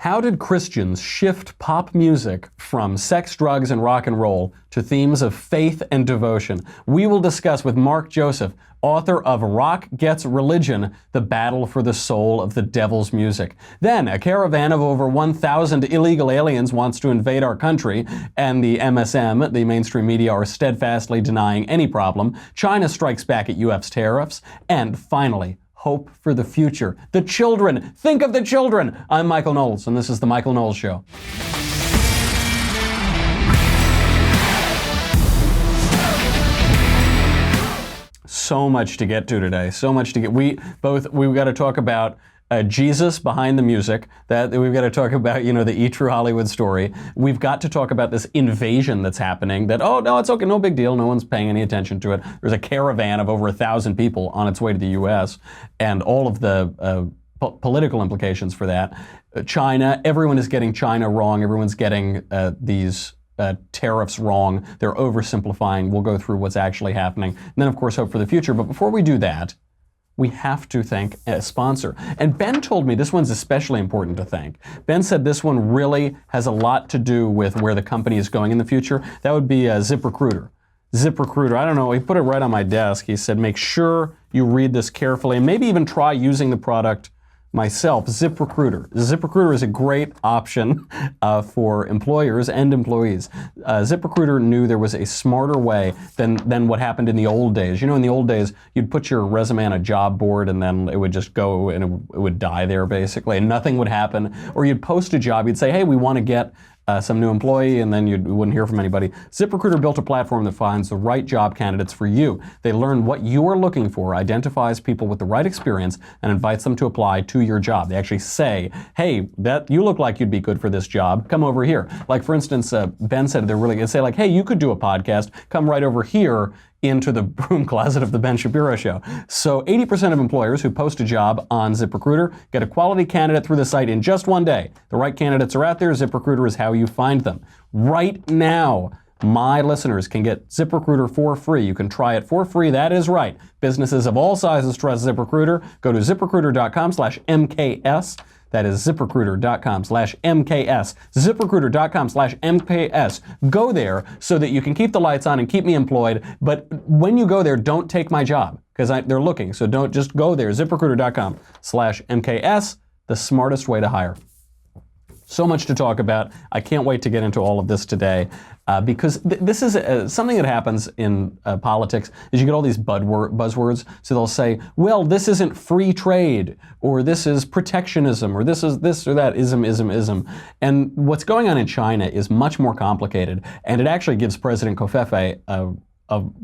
How did Christians shift pop music from sex, drugs, and rock and roll to themes of faith and devotion? We will discuss with Mark Joseph, author of Rock Gets Religion, the battle for the soul of the devil's music. Then, a caravan of over 1,000 illegal aliens wants to invade our country, and the MSM, the mainstream media, are steadfastly denying any problem. China strikes back at UF's tariffs. And finally, hope for the future. The children. Think of the children. I'm Michael Knowles, and this is The Michael Knowles Show. So much to get to today. So much to get. We've got to talk about Jesus behind the music. That we've got to talk about, the E! True Hollywood story. We've got to talk about this invasion that's happening. That, oh no, it's okay, no big deal. No one's paying any attention to it. There's a caravan of over 1,000 people on its way to the U.S. and all of the political implications for that. China. Everyone is getting China wrong. Everyone's getting these tariffs wrong. They're oversimplifying. We'll go through what's actually happening. And then, of course, hope for the future. But before we do that, we have to thank a sponsor. And Ben told me this one's especially important to thank. Ben said this one really has a lot to do with where the company is going in the future. That would be ZipRecruiter. ZipRecruiter, I don't know, he put it right on my desk. He said, make sure you read this carefully and maybe even try using the product myself, ZipRecruiter. ZipRecruiter is a great option for employers and employees. ZipRecruiter knew there was a smarter way than what happened in the old days. In the old days, you'd put your resume on a job board and then it would just go and it would die there basically and nothing would happen. Or you'd post a job, you'd say, hey, we want to get some new employee, and then you wouldn't hear from anybody. ZipRecruiter built a platform that finds the right job candidates for you. They learn what you are looking for, identifies people with the right experience, and invites them to apply to your job. They actually say, hey, you look like you'd be good for this job. Come over here. Like, for instance, Ben said they're really going to say, like, hey, you could do a podcast. Come right over here into the broom closet of the Ben Shapiro Show. So 80% of employers who post a job on ZipRecruiter get a quality candidate through the site in just one day. The right candidates are out there. ZipRecruiter is how you find them. Right now, my listeners can get ZipRecruiter for free. You can try it for free. That is right. Businesses of all sizes trust ZipRecruiter. Go to ZipRecruiter.com/MKS. That is ZipRecruiter.com/MKS. ZipRecruiter.com/MKS. Go there so that you can keep the lights on and keep me employed. But when you go there, don't take my job because they're looking. So don't just go there. ZipRecruiter.com/MKS, the smartest way to hire. So much to talk about. I can't wait to get into all of this today because this is something that happens in politics is you get all these buzzwords. So they'll say, well, this isn't free trade, or this is protectionism, or this is this or that, ism. And what's going on in China is much more complicated, and it actually gives President Covfefe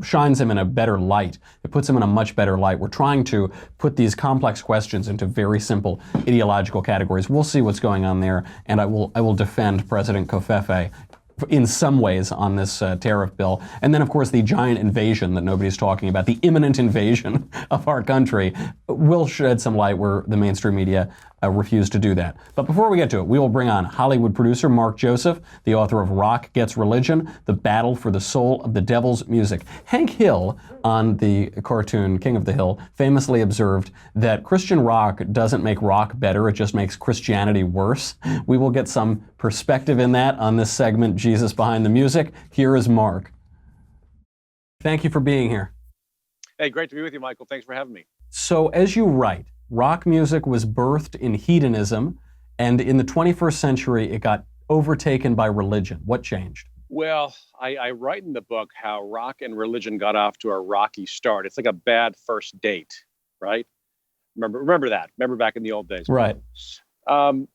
shines him in a better light. It puts him in a much better light. We're trying to put these complex questions into very simple ideological categories. We'll see what's going on there, and I will defend President Covfefe in some ways on this tariff bill. And then, of course, the giant invasion that nobody's talking about, the imminent invasion of our country, will shed some light where the mainstream media refuse to do that. But before we get to it, we will bring on Hollywood producer Mark Joseph, the author of Rock Gets Religion, the battle for the soul of the devil's music. Hank Hill, on the cartoon King of the Hill, famously observed that Christian rock doesn't make rock better, it just makes Christianity worse. We will get some perspective in that on this segment, Jesus Behind the Music. Here is Mark. Thank you for being here. Hey, great to be with you, Michael. Thanks for having me. So, as you write, rock music was birthed in hedonism, and in the 21st century, it got overtaken by religion. What changed? Well, I write in the book how rock and religion got off to a rocky start. It's like a bad first date, right? Remember that. Remember back in the old days. Right. So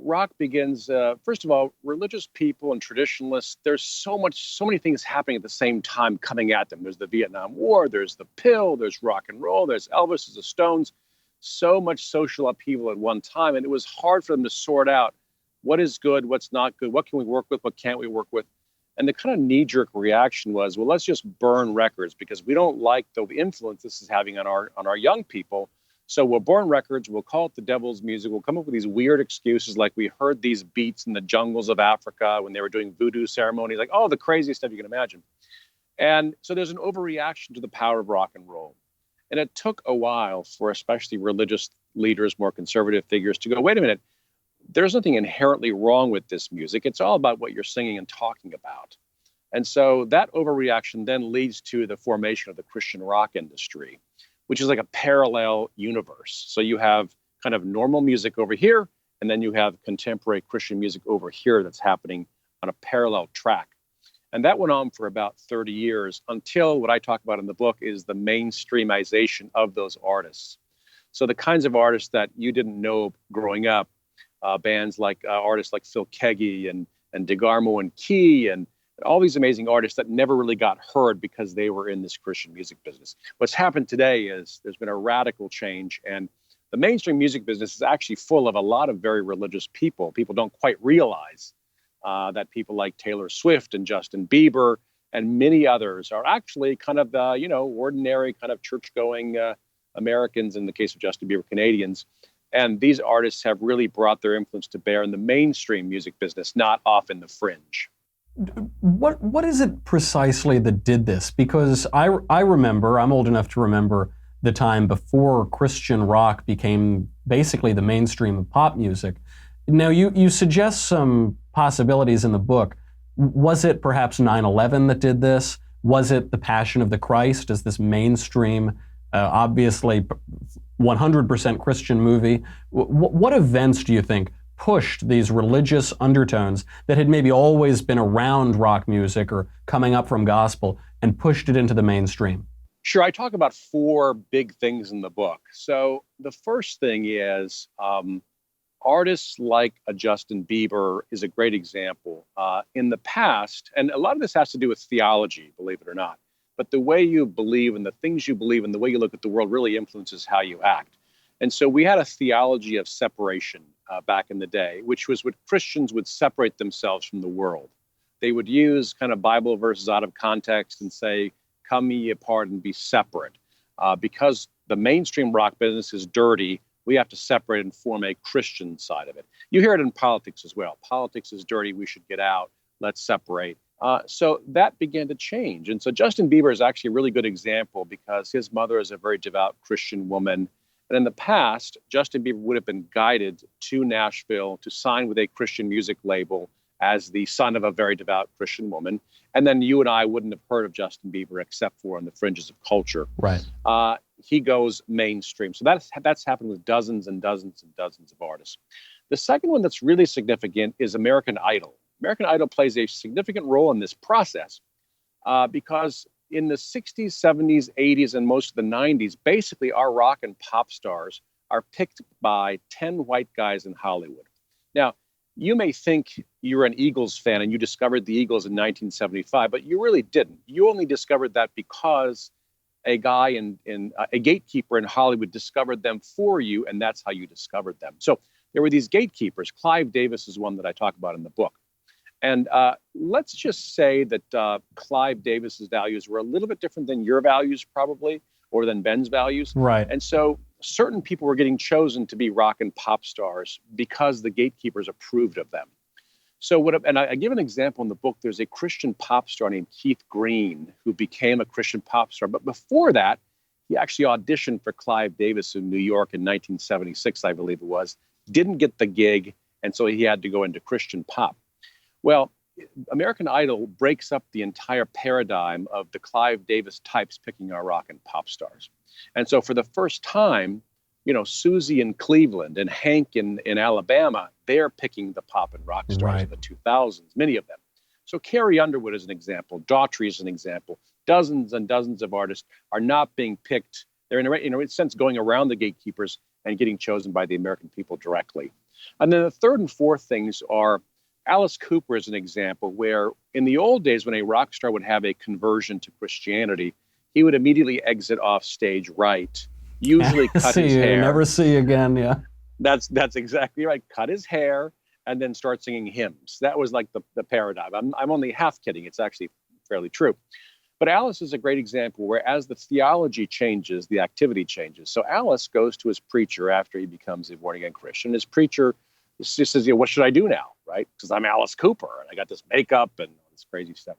rock begins, first of all, religious people and traditionalists, there's so many things happening at the same time coming at them. There's the Vietnam War, there's the pill, there's rock and roll, there's Elvis, there's the Stones. So much social upheaval at one time. And it was hard for them to sort out what is good, what's not good, what can we work with, what can't we work with. And the kind of knee-jerk reaction was, well, let's just burn records because we don't like the influence this is having on our young people. So we'll burn records, we'll call it the devil's music, we'll come up with these weird excuses like we heard these beats in the jungles of Africa when they were doing voodoo ceremonies, like, the craziest stuff you can imagine. And so there's an overreaction to the power of rock and roll. And it took a while for especially religious leaders, more conservative figures to go, wait a minute, there's nothing inherently wrong with this music. It's all about what you're singing and talking about. And so that overreaction then leads to the formation of the Christian rock industry, which is like a parallel universe. So you have kind of normal music over here, and then you have contemporary Christian music over here that's happening on a parallel track. And that went on for about 30 years until what I talk about in the book is the mainstreamization of those artists. So the kinds of artists that you didn't know growing up, bands like artists like Phil Keaggy and DeGarmo and Key and all these amazing artists that never really got heard because they were in this Christian music business. What's happened today is there's been a radical change, and the mainstream music business is actually full of a lot of very religious people. People don't quite realize that people like Taylor Swift and Justin Bieber and many others are actually kind of ordinary kind of church-going Americans, in the case of Justin Bieber, Canadians. And these artists have really brought their influence to bear in the mainstream music business, not off in the fringe. What is it precisely that did this? Because I remember, I'm old enough to remember the time before Christian rock became basically the mainstream of pop music. Now, you suggest some possibilities in the book. Was it perhaps 9/11 that did this? Was it The Passion of the Christ as this mainstream, obviously 100% Christian movie? What events do you think pushed these religious undertones that had maybe always been around rock music or coming up from gospel and pushed it into the mainstream? Sure. I talk about four big things in the book. So the first thing is artists like a Justin Bieber is a great example. In the past, and a lot of this has to do with theology, believe it or not, but the way you believe and the things you believe and the way you look at the world really influences how you act. And so we had a theology of separation back in the day, which was what Christians would separate themselves from the world. They would use kind of Bible verses out of context and say, come ye apart and be separate. Because the mainstream rock business is dirty, we have to separate and form a Christian side of it. You hear it in politics as well. Politics is dirty, we should get out, let's separate. So that began to change. And so Justin Bieber is actually a really good example because his mother is a very devout Christian woman. And in the past, Justin Bieber would have been guided to Nashville to sign with a Christian music label as the son of a very devout Christian woman. And then you and I wouldn't have heard of Justin Bieber except for on the fringes of culture. Right. He goes mainstream. So that's happened with dozens and dozens and dozens of artists. The second one that's really significant is American Idol. American Idol plays a significant role in this process because in the 60s, 70s, 80s, and most of the 90s, basically our rock and pop stars are picked by 10 white guys in Hollywood. Now, you may think you're an Eagles fan and you discovered the Eagles in 1975, but you really didn't. You only discovered that because a guy a gatekeeper in Hollywood discovered them for you, and that's how you discovered them. So there were these gatekeepers. Clive Davis is one that I talk about in the book. And let's just say that Clive Davis's values were a little bit different than your values, probably, or than Ben's values. Right. And so certain people were getting chosen to be rock and pop stars because the gatekeepers approved of them. So I give an example in the book. There's a Christian pop star named Keith Green who became a Christian pop star. But before that, he actually auditioned for Clive Davis in New York in 1976, I believe it was. Didn't get the gig, and so he had to go into Christian pop. Well, American Idol breaks up the entire paradigm of the Clive Davis types picking our rock and pop stars. And so for the first time, Susie in Cleveland and Hank in Alabama, they're picking the pop and rock stars of the 2000s, many of them. So Carrie Underwood is an example. Daughtry is an example. Dozens and dozens of artists are not being picked. They're in a sense going around the gatekeepers and getting chosen by the American people directly. And then the third and fourth things are Alice Cooper is an example where in the old days when a rock star would have a conversion to Christianity, he would immediately exit off stage right, usually cut his hair. Never see you again, yeah. That's exactly right. Cut his hair and then start singing hymns. That was like the paradigm. I'm only half kidding. It's actually fairly true. But Alice is a great example where as the theology changes, the activity changes. So Alice goes to his preacher after he becomes a born-again Christian. His preacher says, what should I do now, right? Because I'm Alice Cooper and I got this makeup and all this crazy stuff.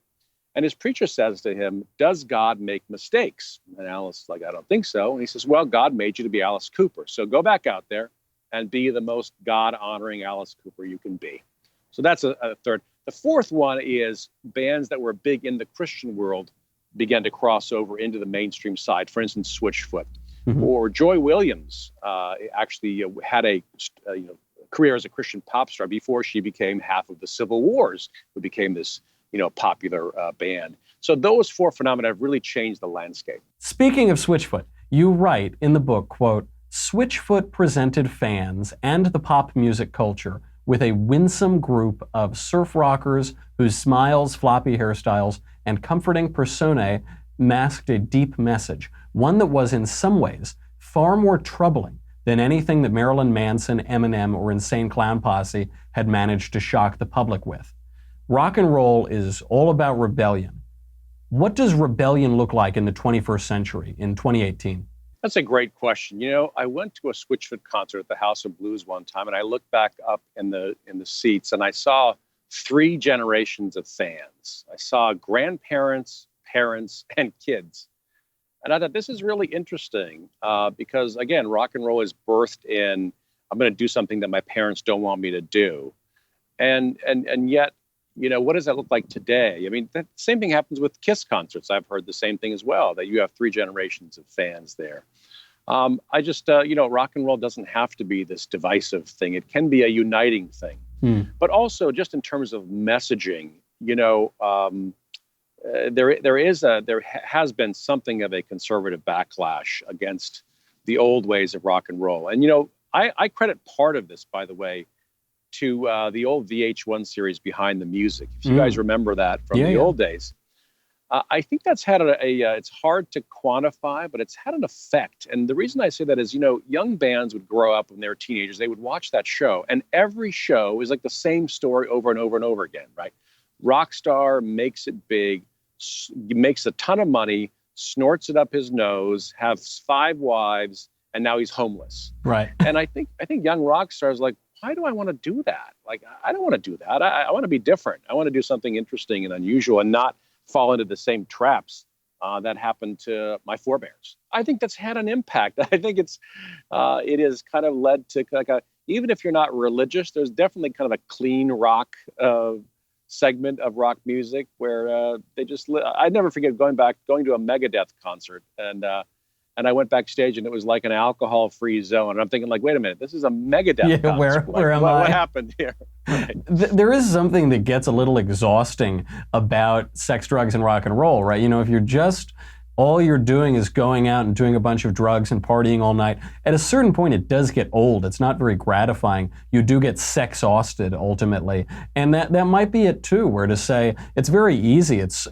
And his preacher says to him, does God make mistakes? And Alice is like, I don't think so. And he says, well, God made you to be Alice Cooper. So go back out there and be the most God-honoring Alice Cooper you can be. So that's a third. The fourth one is bands that were big in the Christian world began to cross over into the mainstream side. For instance, Switchfoot. Or Joy Williams actually had a career as a Christian pop star before she became half of the Civil Wars, who became this popular band. So those four phenomena have really changed the landscape. Speaking of Switchfoot, you write in the book, quote, Switchfoot presented fans and the pop music culture with a winsome group of surf rockers whose smiles, floppy hairstyles, and comforting personae masked a deep message, one that was in some ways far more troubling than anything that Marilyn Manson, Eminem, or Insane Clown Posse had managed to shock the public with. Rock and roll is all about rebellion. What does rebellion look like in the 21st century, in 2018? That's a great question. I went to a Switchfoot concert at the House of Blues one time, and I looked back up in the seats, and I saw three generations of fans. I saw grandparents, parents, and kids. And I thought this is really interesting because, again, rock and roll is birthed in, I'm going to do something that my parents don't want me to do. And yet, what does that look like today? I mean, that same thing happens with Kiss concerts. I've heard the same thing as well, that you have three generations of fans there. Rock and roll doesn't have to be this divisive thing. It can be a uniting thing. But also, just in terms of messaging, there has been something of a conservative backlash against the old ways of rock and roll. And, I credit part of this, by the way, to the old VH1 series Behind the Music. If you guys remember that from the old days. I think that's had it's hard to quantify, but it's had an effect. And the reason I say that is, young bands would grow up when they were teenagers. They would watch that show, and every show is like the same story over and over and over again, right? Rock star makes it big, makes a ton of money, snorts it up his nose, has 5 wives, and now he's homeless. Right. And I think young rock stars like, why do I want to do that? Like, I don't want to do that. I want to be different. I want to do something interesting and unusual and not fall into the same traps that happened to my forebears. I think that's had an impact. I think it has kind of led to even if you're not religious, there's definitely kind of a clean rock segment of rock music where I never forget going to a Megadeth concert and I went backstage and it was like an alcohol-free zone. And I'm thinking like, wait a minute, this is a Megadeth concert. Where am I? What happened here? Right. There is something that gets a little exhausting about sex, drugs, and rock and roll, right? If you're all you're doing is going out and doing a bunch of drugs and partying all night, at a certain point it does get old. It's not very gratifying. You do get sex-austed ultimately. And that might be it too, where to say, it's very easy. It's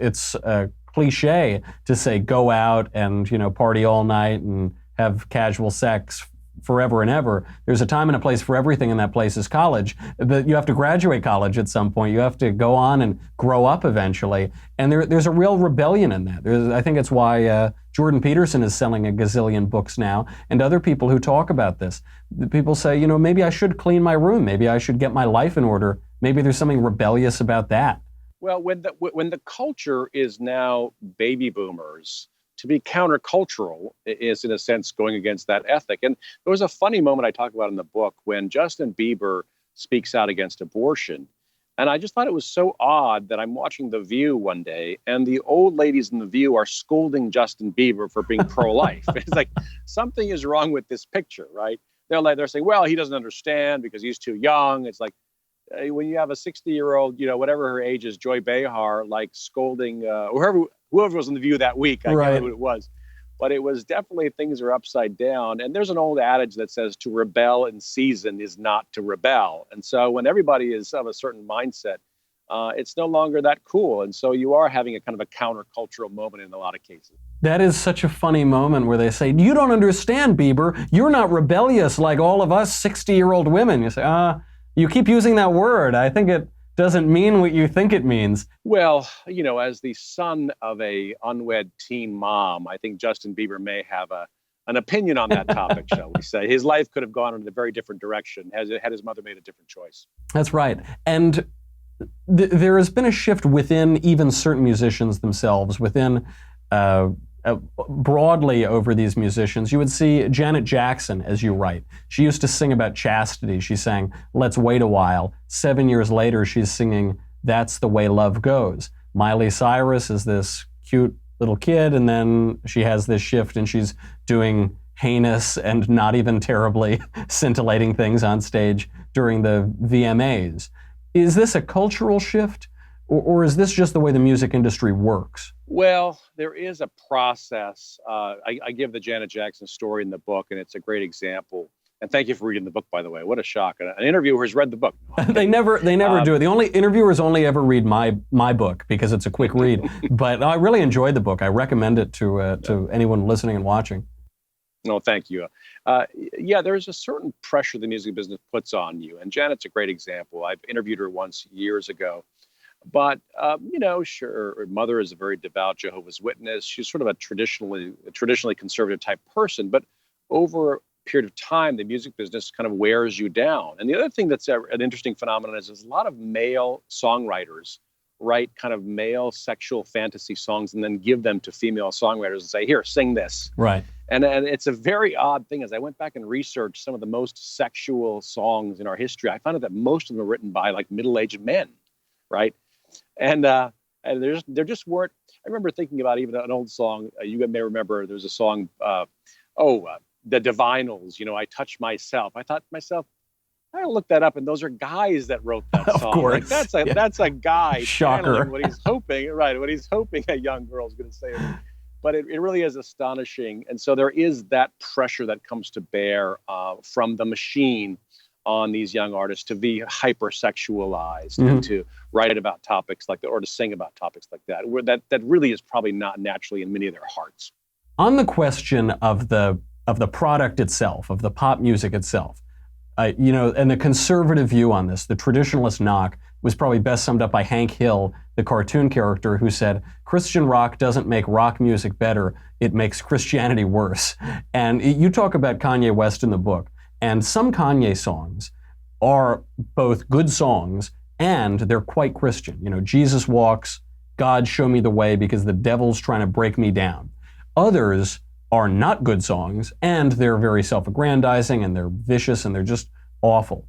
cliche to say go out and party all night and have casual sex forever and ever. There's a time and a place for everything, and that place is college. But you have to graduate college at some point. You have to go on and grow up eventually. And there's a real rebellion in that. I think it's why Jordan Peterson is selling a gazillion books now, and other people who talk about this. People say, maybe I should clean my room. Maybe I should get my life in order. Maybe there's something rebellious about that. Well, when the culture is now baby boomers, to be countercultural is, in a sense, going against that ethic. And there was a funny moment I talk about in the book when Justin Bieber speaks out against abortion. And I just thought it was so odd that I'm watching The View one day, and the old ladies in The View are scolding Justin Bieber for being pro-life. It's like, something is wrong with this picture, right? They're saying, well, he doesn't understand because he's too young. It's like, when you have a 60-year-old, whatever her age is, Joy Behar, like scolding whoever was in The View that week, I can't remember who it was. But it was definitely things are upside down. And there's an old adage that says to rebel in season is not to rebel. And so when everybody is of a certain mindset, it's no longer that cool. And so you are having a kind of a countercultural moment in a lot of cases. That is such a funny moment where they say, you don't understand, Bieber. You're not rebellious like all of us 60-year-old women. You say, you keep using that word. I think it doesn't mean what you think it means. Well, as the son of a unwed teen mom, I think Justin Bieber may have an opinion on that topic, shall we say. His life could have gone in a very different direction had his mother made a different choice. That's right. And there has been a shift within even certain musicians themselves, within broadly over these musicians. You would see Janet Jackson, as you write. She used to sing about chastity. She sang, "Let's Wait a While." 7 years later, she's singing, "That's the Way Love Goes." Miley Cyrus is this cute little kid, and then she has this shift and she's doing heinous and not even terribly scintillating things on stage during the VMAs. Is this a cultural shift, or is this just the way the music industry works? Well, there is a process. I give the Janet Jackson story in the book, and it's a great example. And thank you for reading the book, by the way. What a shock. An interviewer has read the book. They never do it. The only interviewers only ever read my book because it's a quick read. But I really enjoyed the book. I recommend it to anyone listening and watching. No, thank you. Yeah, there's a certain pressure the music business puts on you. And Janet's a great example. I've interviewed her once years ago. But, sure, her mother is a very devout Jehovah's Witness. She's sort of a traditionally conservative type person. But over a period of time, the music business kind of wears you down. And the other thing that's an interesting phenomenon is there's a lot of male songwriters write kind of male sexual fantasy songs and then give them to female songwriters and say, here, sing this. Right. And it's a very odd thing. As I went back and researched some of the most sexual songs in our history, I found out that most of them are written by like middle-aged men, right? And there just weren't. I remember thinking about even an old song. You may remember there was a song, the Divinals. I Touch Myself. I thought to myself, I looked that up, and those are guys that wrote that song. Of course, like, that's a guy Shocker. What he's hoping, right? What he's hoping a young girl's going to say. But it really is astonishing, and so there is that pressure that comes to bear from the machine on these young artists to be hypersexualized and to write about topics like that, or to sing about topics like that, where that really is probably not naturally in many of their hearts. On the question of the product itself, of the pop music itself, and the conservative view on this, the traditionalist knock, was probably best summed up by Hank Hill, the cartoon character, who said, "Christian rock doesn't make rock music better, it makes Christianity worse." And you talk about Kanye West in the book, and some Kanye songs are both good songs and they're quite Christian. Jesus Walks, God Show Me the Way because the devil's trying to break me down. Others are not good songs, and they're very self-aggrandizing, and they're vicious, and they're just awful.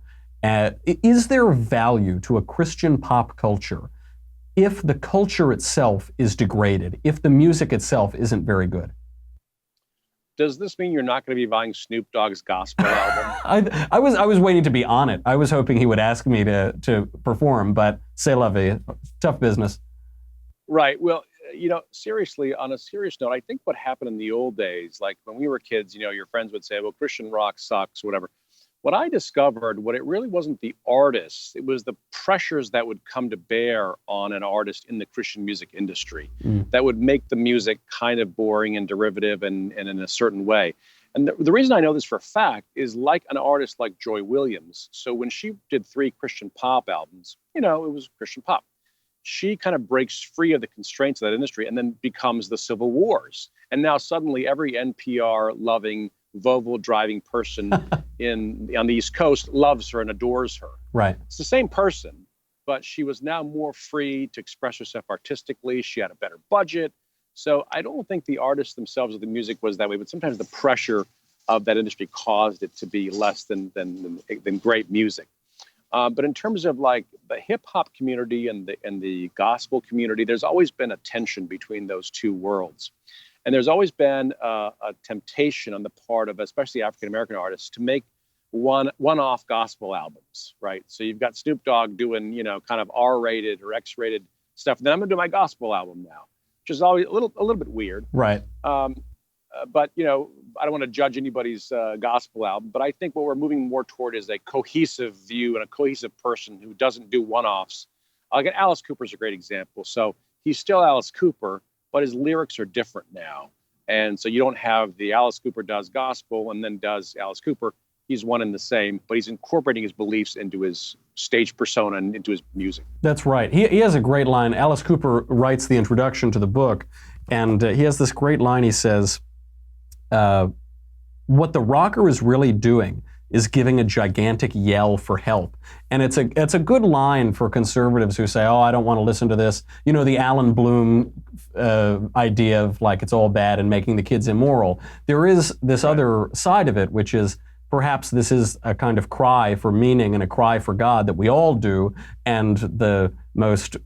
Is there value to a Christian pop culture if the culture itself is degraded, if the music itself isn't very good? Does this mean you're not going to be buying Snoop Dogg's gospel album? I was waiting to be on it. I was hoping he would ask me to perform, but c'est la vie. Tough business. Right. Well, seriously, on a serious note, I think what happened in the old days, like when we were kids, your friends would say, well, Christian rock sucks, whatever. What I discovered, what it really wasn't the artists, it was the pressures that would come to bear on an artist in the Christian music industry that would make the music kind of boring and derivative and in a certain way. And the reason I know this for a fact is like an artist like Joy Williams. So when she did 3 Christian pop albums, it was Christian pop. She kind of breaks free of the constraints of that industry and then becomes the Civil Wars. And now suddenly every NPR-loving, Volvo-driving person on the East Coast loves her and adores her. Right. It's the same person, but she was now more free to express herself artistically. She had a better budget. So I don't think the artists themselves or the music was that way, but sometimes the pressure of that industry caused it to be less than great music. But in terms of like the hip hop community and the gospel community, there's always been a tension between those two worlds. And there's always been a temptation on the part of especially African-American artists to make one-off gospel albums, right? So you've got Snoop Dogg doing, kind of R-rated or X-rated stuff. And then I'm going to do my gospel album now, which is always a little bit weird. Right. But, I don't want to judge anybody's gospel album, but I think what we're moving more toward is a cohesive view and a cohesive person who doesn't do one-offs. Alice Cooper's a great example. So he's still Alice Cooper, but his lyrics are different now. And so you don't have the Alice Cooper does gospel and then does Alice Cooper. He's one and the same, but he's incorporating his beliefs into his stage persona and into his music. That's right. He has a great line. Alice Cooper writes the introduction to the book, and he has this great line. He says, what the rocker is really doing is giving a gigantic yell for help. And it's a good line for conservatives who say, oh, I don't want to listen to this. You know, the Alan Bloom idea of like it's all bad and making the kids immoral. There is this other side of it, which is perhaps this is a kind of cry for meaning and a cry for God that we all do, and the most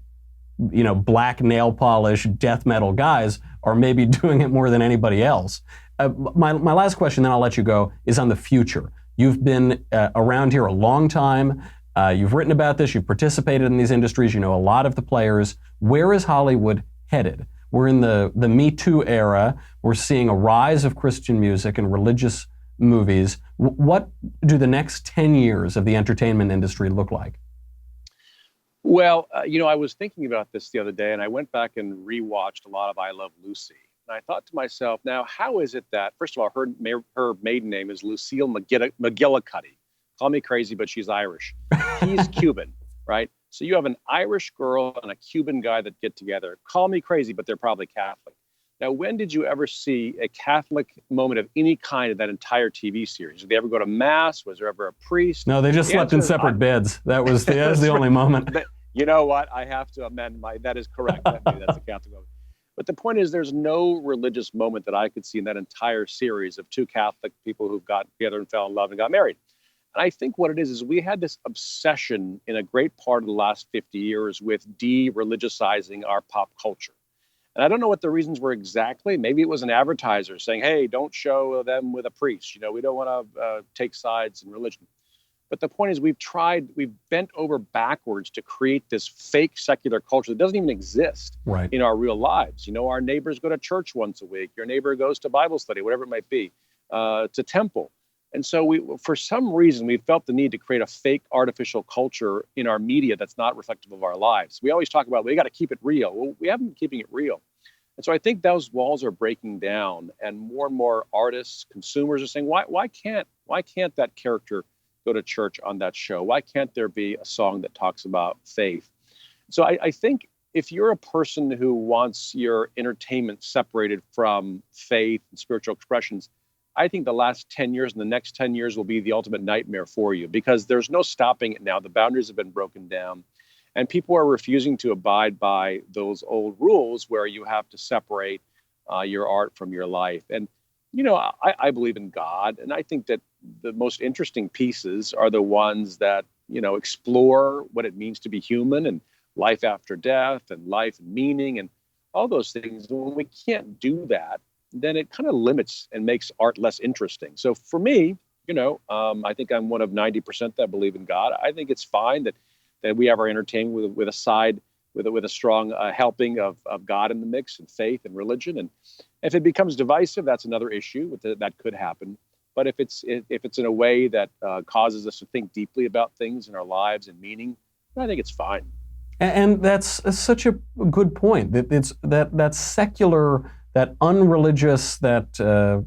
black nail polish death metal guys are maybe doing it more than anybody else. My last question, then I'll let you go, is on the future. You've been around here a long time. You've written about this. You've participated in these industries. You know a lot of the players. Where is Hollywood headed? We're in the Me Too era. We're seeing a rise of Christian music and religious movies. What do the next 10 years of the entertainment industry look like? Well, I was thinking about this the other day, and I went back and rewatched a lot of I Love Lucy. And I thought to myself, now, how is it that, first of all, her maiden name is Lucille McGillicuddy. Call me crazy, but she's Irish. He's Cuban, right? So you have an Irish girl and a Cuban guy that get together. Call me crazy, but they're probably Catholic. Now, when did you ever see a Catholic moment of any kind in that entire TV series? Did they ever go to Mass? Was there ever a priest? No, they just slept in separate beds. That was the only moment. You know what? I have to amend that is correct. That's a Catholic moment. But the point is, there's no religious moment that I could see in that entire series of two Catholic people who've got together and fell in love and got married. And I think what it is we had this obsession in a great part of the last 50 years with de-religiousizing our pop culture. And I don't know what the reasons were exactly. Maybe it was an advertiser saying, hey, don't show them with a priest. We don't want to take sides in religion. But the point is we've bent over backwards to create this fake secular culture that doesn't even exist in our real lives. Our neighbors go to church once a week. Your neighbor goes to Bible study, whatever it might be, to temple. And so for some reason, we felt the need to create a fake artificial culture in our media that's not reflective of our lives. We always talk about, we got to keep it real. Well, we haven't been keeping it real. And so I think those walls are breaking down, and more artists, consumers are saying, why can't that character go to church on that show? Why can't there be a song that talks about faith? So I think if you're a person who wants your entertainment separated from faith and spiritual expressions, I think the last 10 years and the next 10 years will be the ultimate nightmare for you, because there's no stopping it now. The boundaries have been broken down, and people are refusing to abide by those old rules where you have to separate your art from your life. And, I believe in God, and I think that the most interesting pieces are the ones that, explore what it means to be human and life after death and life and meaning and all those things. When we can't do that, then it kind of limits and makes art less interesting. So for me, I think I'm one of 90% that believe in God. I think it's fine that we have our entertainment with a side, with a strong helping of God in the mix, and faith and religion. And if it becomes divisive, that's another issue that could happen. But if it's in a way that causes us to think deeply about things in our lives and meaning, I think it's fine. And that's such a good point. It's that secular, that unreligious, that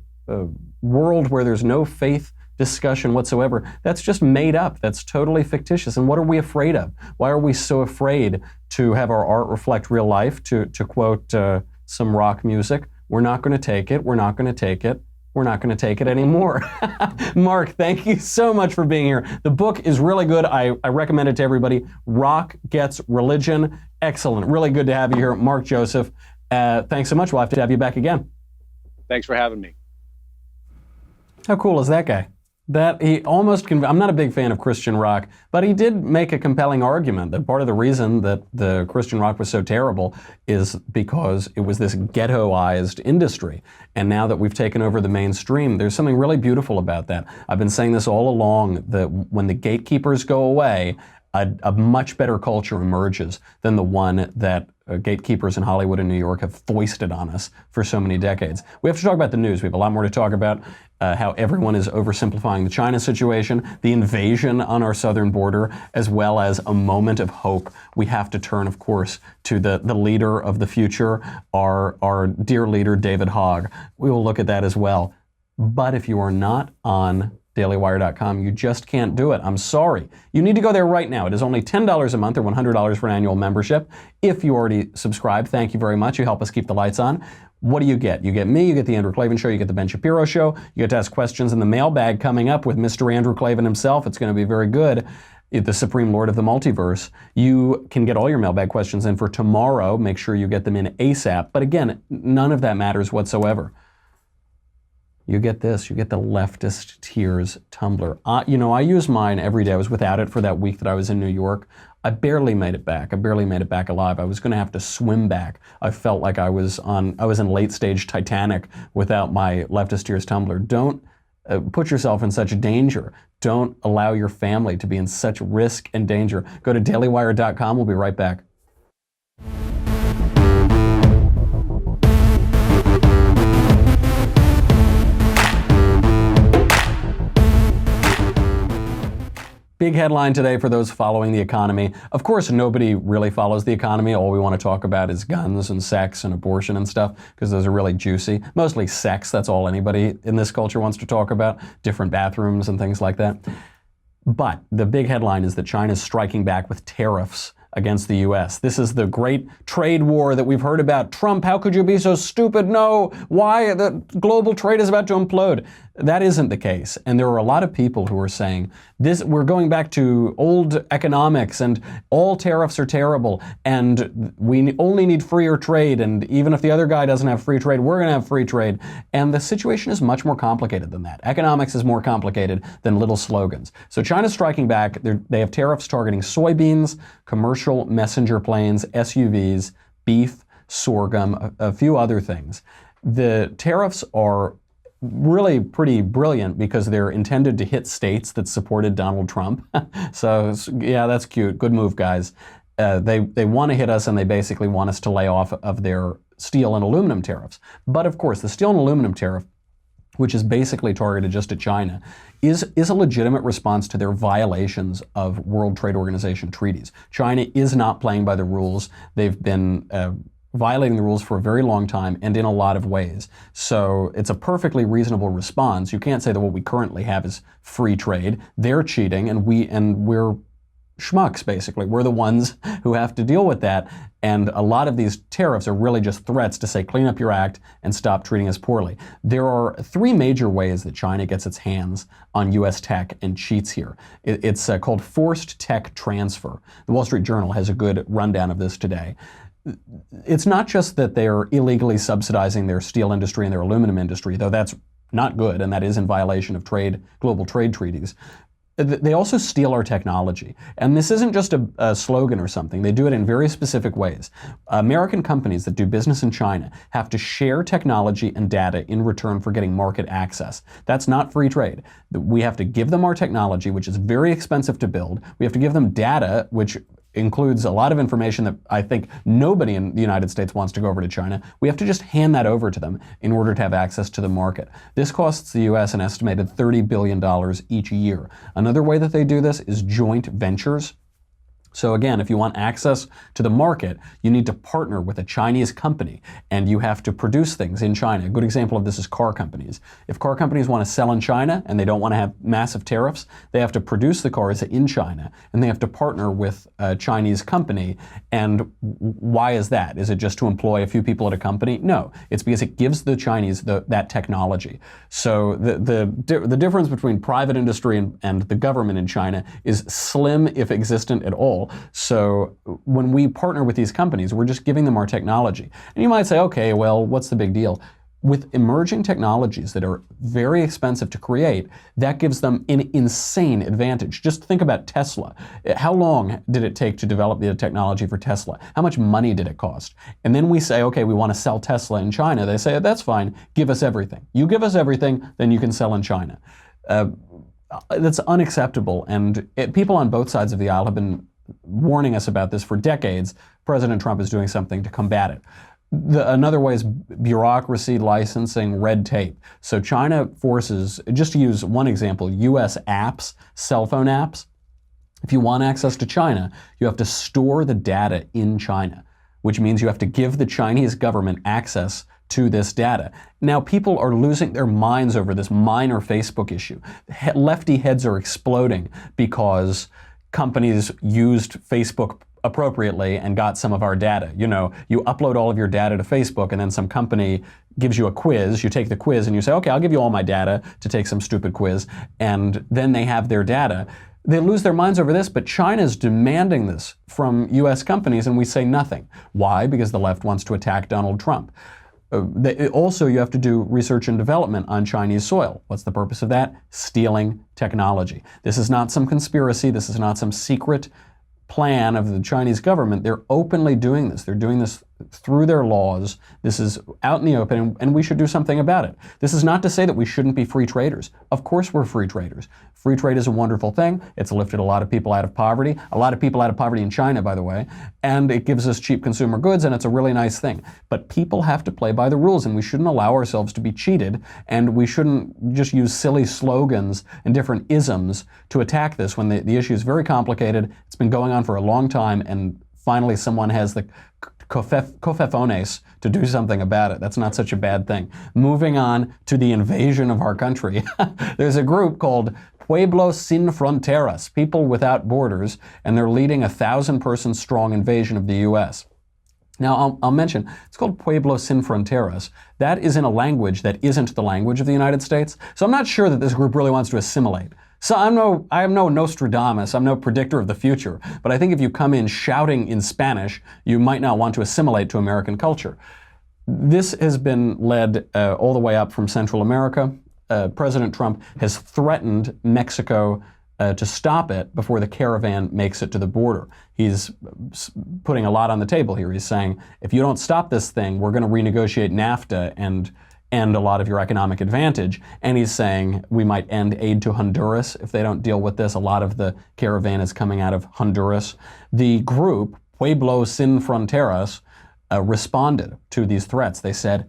world where there's no faith discussion whatsoever, that's just made up. That's totally fictitious. And what are we afraid of? Why are we so afraid to have our art reflect real life? To quote some rock music, we're not going to take it. We're not going to take it. We're not going to take it anymore. Mark, thank you so much for being here. The book is really good. I recommend it to everybody. Rock Gets Religion. Excellent. Really good to have you here, Mark Joseph. Thanks so much. We'll have to have you back again. Thanks for having me. How cool is that guy? That he almost I'm not a big fan of Christian rock, but he did make a compelling argument that part of the reason that the Christian rock was so terrible is because it was this ghettoized industry. And now that we've taken over the mainstream, there's something really beautiful about that. I've been saying this all along, that when the gatekeepers go away, a much better culture emerges than the one that gatekeepers in Hollywood and New York have foisted on us for so many decades. We have to talk about the news. We have a lot more to talk about, how everyone is oversimplifying the China situation, the invasion on our southern border, as well as a moment of hope. We have to turn, of course, to the leader of the future, our dear leader, David Hogg. We will look at that as well. But if you are not on dailywire.com. You just can't do it. I'm sorry. You need to go there right now. It is only $10 a month or $100 for an annual membership. If you already subscribe, thank you very much. You help us keep the lights on. What do you get? You get me, you get the Andrew Klavan Show, you get the Ben Shapiro Show, you get to ask questions in the mailbag coming up with Mr. Andrew Klavan himself. It's going to be very good. The Supreme Lord of the Multiverse. You can get all your mailbag questions in for tomorrow. Make sure you get them in ASAP. But again, none of that matters whatsoever. You get this, you get the Leftist Tears tumbler. I use mine every day. I was without it for that week that I was in New York. I barely made it back. I barely made it back alive. I was going to have to swim back. I felt like I was in late stage Titanic without my Leftist Tears tumbler. Don't put yourself in such danger. Don't allow your family to be in such risk and danger. Go to dailywire.com. We'll be right back. Big headline today for those following the economy. Of course, nobody really follows the economy. All we want to talk about is guns and sex and abortion and stuff, because those are really juicy. Mostly sex, that's all anybody in this culture wants to talk about. Different bathrooms and things like that. But the big headline is that China's striking back with tariffs against the U.S. This is the great trade war that we've heard about. Trump, how could you be so stupid? No, why? The global trade is about to implode. That isn't the case. And there are a lot of people who are saying, we're going back to old economics and all tariffs are terrible and we only need freer trade, and even if the other guy doesn't have free trade, we're going to have free trade. And the situation is much more complicated than that. Economics is more complicated than little slogans. So China's striking back. They have tariffs targeting soybeans, commercial messenger planes, SUVs, beef, sorghum, a few other things. The tariffs are really pretty brilliant because they're intended to hit states that supported Donald Trump. So yeah, that's cute. Good move, guys. They want to hit us, and they basically want us to lay off of their steel and aluminum tariffs. But of course, the steel and aluminum tariff, which is basically targeted just at China, is a legitimate response to their violations of World Trade Organization treaties. China is not playing by the rules. They've been violating the rules for a very long time and in a lot of ways. So it's a perfectly reasonable response. You can't say that what we currently have is free trade. They're cheating, and we're schmucks, basically. We're the ones who have to deal with that. And a lot of these tariffs are really just threats to say, clean up your act and stop treating us poorly. There are three major ways that China gets its hands on U.S. tech and cheats here. It's called forced tech transfer. The Wall Street Journal has a good rundown of this today. It's not just that they're illegally subsidizing their steel industry and their aluminum industry, though that's not good, and that is in violation of global trade treaties. They also steal our technology. And this isn't just a slogan or something. They do it in very specific ways. American companies that do business in China have to share technology and data in return for getting market access. That's not free trade. We have to give them our technology, which is very expensive to build. We have to give them data, which includes a lot of information that I think nobody in the United States wants to go over to China. We have to just hand that over to them in order to have access to the market. This costs the U.S. an estimated $30 billion each year. Another way that they do this is joint ventures. So again, if you want access to the market, you need to partner with a Chinese company, and you have to produce things in China. A good example of this is car companies. If car companies want to sell in China and they don't want to have massive tariffs, they have to produce the cars in China, and they have to partner with a Chinese company. And why is that? Is it just to employ a few people at a company? No, it's because it gives the Chinese that technology. So the difference between private industry and the government in China is slim, if existent at all. So when we partner with these companies, we're just giving them our technology. And you might say, okay, well, what's the big deal? With emerging technologies that are very expensive to create, that gives them an insane advantage. Just think about Tesla. How long did it take to develop the technology for Tesla? How much money did it cost? And then we say, okay, we want to sell Tesla in China. They say, that's fine, give us everything. You give us everything, then you can sell in China. That's unacceptable. And people on both sides of the aisle have been warning us about this for decades. President Trump is doing something to combat it. Another way is bureaucracy, licensing, red tape. So China forces, just to use one example, US apps, cell phone apps. If you want access to China, you have to store the data in China, which means you have to give the Chinese government access to this data. Now, people are losing their minds over this minor Facebook issue. Lefty heads are exploding because companies used Facebook appropriately and got some of our data. You know, you upload all of your data to Facebook and then some company gives you a quiz. You take the quiz and you say, okay, I'll give you all my data to take some stupid quiz. And then they have their data. They lose their minds over this, but China's demanding this from US companies and we say nothing. Why? Because the left wants to attack Donald Trump. Also, you have to do research and development on Chinese soil. What's the purpose of that? Stealing technology. This is not some conspiracy. This is not some secret plan of the Chinese government. They're openly doing this. They're doing this through their laws. This is out in the open, and we should do something about it. This is not to say that we shouldn't be free traders. Of course we're free traders. Free trade is a wonderful thing. It's lifted a lot of people out of poverty. A lot of people out of poverty in China, by the way. And it gives us cheap consumer goods, and it's a really nice thing. But people have to play by the rules, and we shouldn't allow ourselves to be cheated, and we shouldn't just use silly slogans and different isms to attack this when the issue is very complicated. It's been going on for a long time, and finally someone has the cofefones to do something about it. That's not such a bad thing. Moving on to the invasion of our country. There's a group called Pueblos Sin Fronteras, People Without Borders, and they're leading a 1,000-person strong invasion of the U.S. Now, I'll mention, it's called Pueblos Sin Fronteras. That is in a language that isn't the language of the United States. So I'm not sure that this group really wants to assimilate. So I am no Nostradamus, I'm no predictor of the future, but I think if you come in shouting in Spanish, you might not want to assimilate to American culture. This has been led all the way up from Central America. President Trump has threatened Mexico to stop it before the caravan makes it to the border. He's putting a lot on the table here. He's saying, if you don't stop this thing, we're going to renegotiate NAFTA and end a lot of your economic advantage. And he's saying we might end aid to Honduras if they don't deal with this. A lot of the caravan is coming out of Honduras. The group, Pueblos Sin Fronteras, responded to these threats. They said,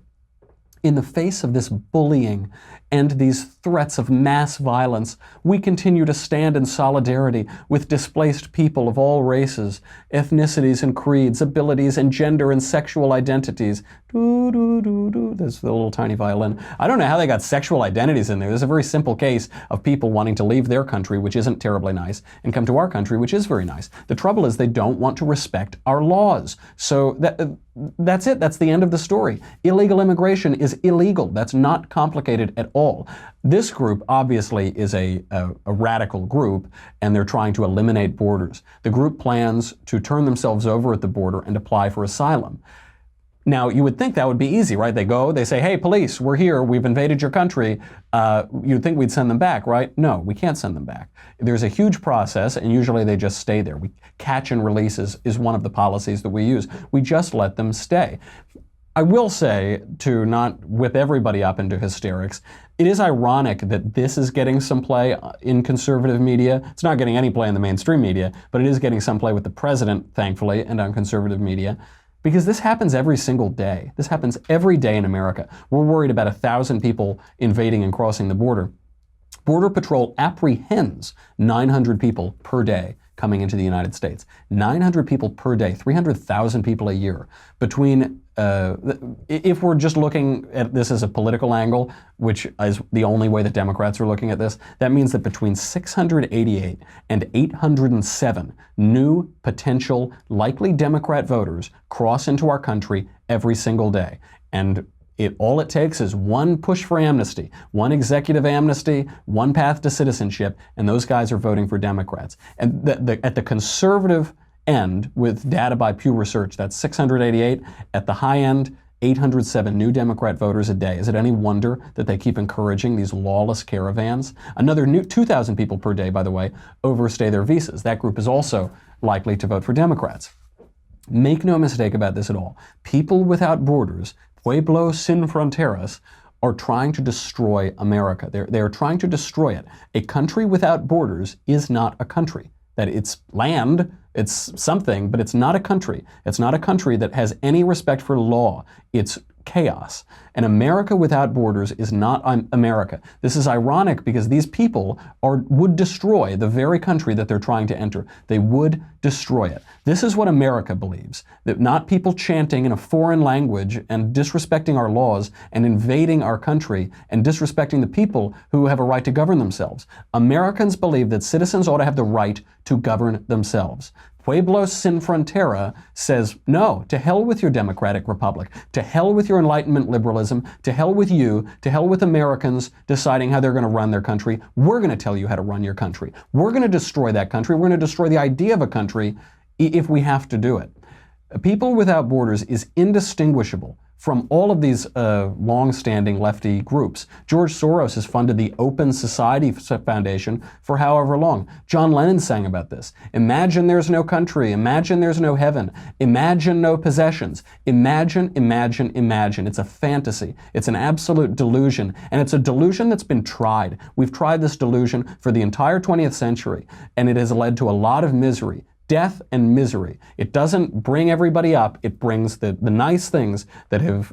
in the face of this bullying and these threats of mass violence, we continue to stand in solidarity with displaced people of all races, ethnicities and creeds, abilities and gender and sexual identities. Doo, doo, doo, doo. There's the little tiny violin. I don't know how they got sexual identities in there. There's a very simple case of people wanting to leave their country, which isn't terribly nice, and come to our country, which is very nice. The trouble is they don't want to respect our laws. So that's it. That's the end of the story. Illegal immigration is illegal. That's not complicated at all. This group obviously is a radical group, and they're trying to eliminate borders. The group plans to turn themselves over at the border and apply for asylum. Now, you would think that would be easy, right? They go, they say, hey, police, we're here, we've invaded your country. You'd think we'd send them back, right? No, we can't send them back. There's a huge process, and usually they just stay there. Catch and release is one of the policies that we use. We just let them stay. I will say, to not whip everybody up into hysterics, it is ironic that this is getting some play in conservative media. It's not getting any play in the mainstream media, but it is getting some play with the president, thankfully, and on conservative media. Because this happens every single day. This happens every day in America. We're worried about 1,000 people invading and crossing the border. Border Patrol apprehends 900 people per day coming into the United States. 900 people per day, 300,000 people a year. If we're just looking at this as a political angle, which is the only way that Democrats are looking at this, that means that between 688 and 807 new potential likely Democrat voters cross into our country every single day. And all it takes is one push for amnesty, one executive amnesty, one path to citizenship, and those guys are voting for Democrats. And at the conservative end, with data by Pew Research, that's 688. At the high end, 807 new Democrat voters a day. Is it any wonder that they keep encouraging these lawless caravans? Another new 2,000 people per day, by the way, overstay their visas. That group is also likely to vote for Democrats. Make no mistake about this at all. People Without Borders, Pueblos Sin Fronteras, are trying to destroy America. They are trying to destroy it. A country without borders is not a country. That it's land, it's something, but it's not a country. It's not a country that has any respect for law. It's chaos. And America without borders is not America. This is ironic because these people would destroy the very country that they're trying to enter. They would destroy it. This is what America believes, that not people chanting in a foreign language and disrespecting our laws and invading our country and disrespecting the people who have a right to govern themselves. Americans believe that citizens ought to have the right to govern themselves. Pueblo Sin Frontera says, no, to hell with your democratic republic, to hell with your Enlightenment liberalism, to hell with you, to hell with Americans deciding how they're going to run their country. We're going to tell you how to run your country. We're going to destroy that country. We're going to destroy the idea of a country if we have to do it. People Without Borders is indistinguishable from all of these long-standing lefty groups. George Soros has funded the Open Society Foundation for however long. John Lennon sang about this. Imagine there's no country. Imagine there's no heaven. Imagine no possessions. Imagine, imagine, imagine. It's a fantasy. It's an absolute delusion. And it's a delusion that's been tried. We've tried this delusion for the entire 20th century, and it has led to a lot of misery. Death and misery. It doesn't bring everybody up. It brings the nice things that have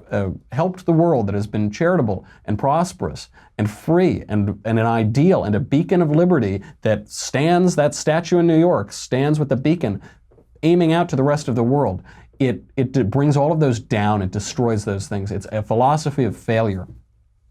helped the world, that has been charitable and prosperous and free and an ideal and a beacon of liberty that stands, that statue in New York stands with the beacon aiming out to the rest of the world. It brings all of those down. It destroys those things. It's a philosophy of failure.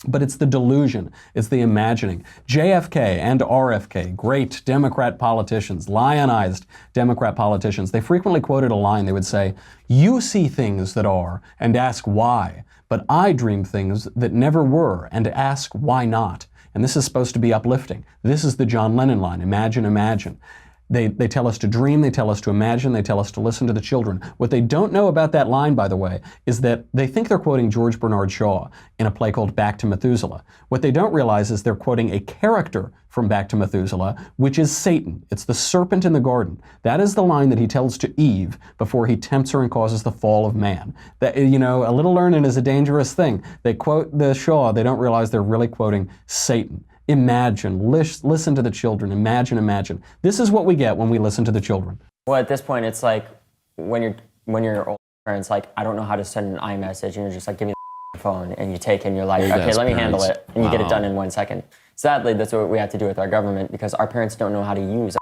But it's the delusion, it's the imagining. JFK and RFK, great Democrat politicians, lionized Democrat politicians, they frequently quoted a line. They would say, "You see things that are and ask why, but I dream things that never were and ask why not." And this is supposed to be uplifting. This is the John Lennon line, imagine, imagine. They tell us to dream, they tell us to imagine, they tell us to listen to the children. What they don't know about that line, by the way, is that they think they're quoting George Bernard Shaw in a play called Back to Methuselah. What they don't realize is they're quoting a character from Back to Methuselah, which is Satan. It's the serpent in the garden. That is the line that he tells to Eve before he tempts her and causes the fall of man. That, you know, a little learning is a dangerous thing. They quote the Shaw, they don't realize they're really quoting Satan. Imagine, listen to the children, imagine, imagine. This is what we get when we listen to the children. Well, at this point, it's like when your old parents like, I don't know how to send an iMessage, and you're just like, give me the phone, and you take it and you're like, okay, let me handle it, and you get it done in 1 second. Sadly, that's what we have to do with our government because our parents don't know how to use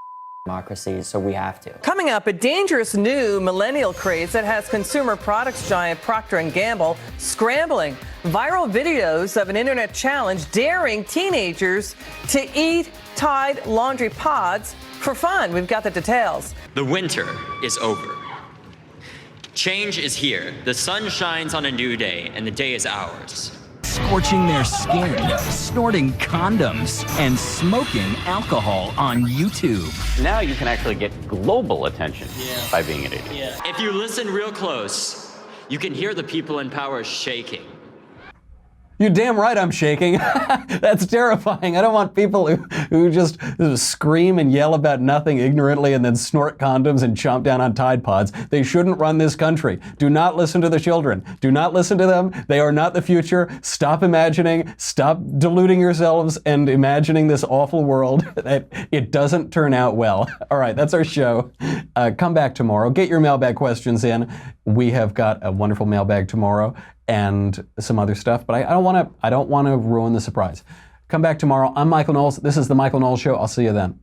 democracy, so we have to. Coming up, a dangerous new millennial craze that has consumer products giant Procter & Gamble scrambling. Viral videos of an internet challenge daring teenagers to eat Tide laundry pods for fun. We've got the details. The winter is over. Change is here. The sun shines on a new day, and the day is ours. Scorching their skin, snorting condoms, and smoking alcohol on YouTube. Now you can actually get global attention by being an idiot. If you listen real close, you can hear the people in power shaking. You're damn right I'm shaking. That's terrifying. I don't want people who just scream and yell about nothing ignorantly and then snort condoms and chomp down on Tide Pods. They shouldn't run this country. Do not listen to the children. Do not listen to them. They are not the future. Stop imagining. Stop deluding yourselves and imagining this awful world that it doesn't turn out well. All right, that's our show. Come back tomorrow. Get your mailbag questions in. We have got a wonderful mailbag tomorrow and some other stuff, but I don't want to ruin the surprise. Come back tomorrow. I'm Michael Knowles. This is The Michael Knowles Show. I'll see you then.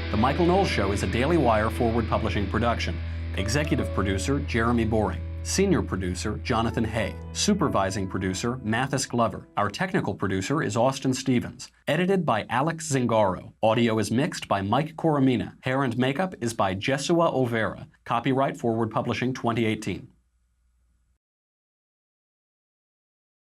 The Michael Knowles Show is a Daily Wire Forward Publishing production. Executive producer, Jeremy Boring. Senior producer, Jonathan Hay. Supervising producer, Mathis Glover. Our technical producer is Austin Stevens. Edited by Alex Zingaro. Audio is mixed by Mike Coromina. Hair and makeup is by Jesua Olvera. Copyright Forward Publishing 2018.